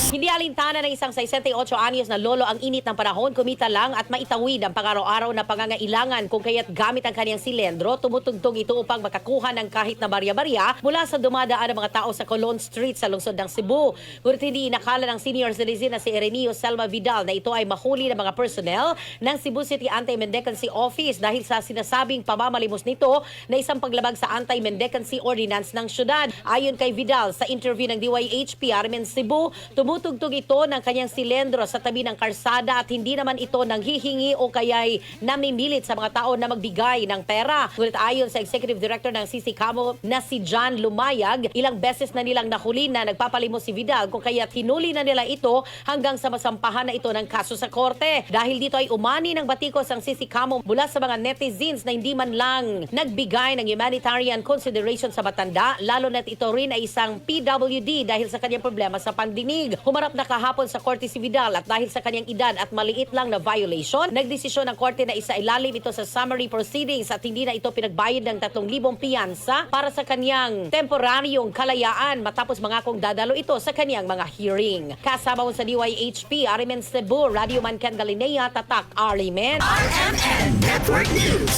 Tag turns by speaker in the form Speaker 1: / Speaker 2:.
Speaker 1: Hindi alintana ng isang 68 anyos na lolo ang init ng panahon, kumita lang at maitawid ang pang-araw-araw na pangangailangan kung kaya't gamit ang kanyang silendro, tumutugtog ito upang makakuha ng kahit na barya-barya mula sa dumadaan ng mga tao sa Colon Street sa lungsod ng Cebu. Ngunit hindi inakala ng senior citizen na si Erenio Selma Vidal na ito ay mahuli ng mga personnel ng Cebu City Anti-Mendicancy Office dahil sa sinasabing pamamalimos nito na isang paglabag sa Anti-Mendicancy Ordinance ng syudad. Ayon kay Vidal, sa interview ng DYHP Armen Cebu, tumutugtog ito ng kanyang silendro sa tabi ng karsada at hindi naman ito nanghihingi o kaya'y namimilit sa mga tao na magbigay ng pera. Ngunit ayon sa Executive Director ng CCCAMO na si John Lumayag, ilang beses na nilang nahuli na nagpapalimos si Vidal kung kaya't hinuli na nila ito hanggang sa masampahan na ito ng kaso sa korte. Dahil dito ay umani ng batikos ang CCCAMO mula sa mga netizens na hindi man lang nagbigay ng humanitarian consideration sa matanda, lalo na't ito rin ay isang PWD dahil sa kanyang problema sa pandinig. Humarap na kahapon sa korte si Vidal at dahil sa kanyang edad at maliit lang na violation, nagdesisyon ng korte na isailalim ito sa summary proceedings at hindi na ito pinagbayad ng 3,000 piyansa para sa kanyang temporaryong kalayaan matapos mangakong dadalo ito sa kanyang mga hearing. Kasama mo sa DYHP, Arimen Cebu, Radio Man Ken Galinea, Tatak, Arimen.
Speaker 2: RMN Network News.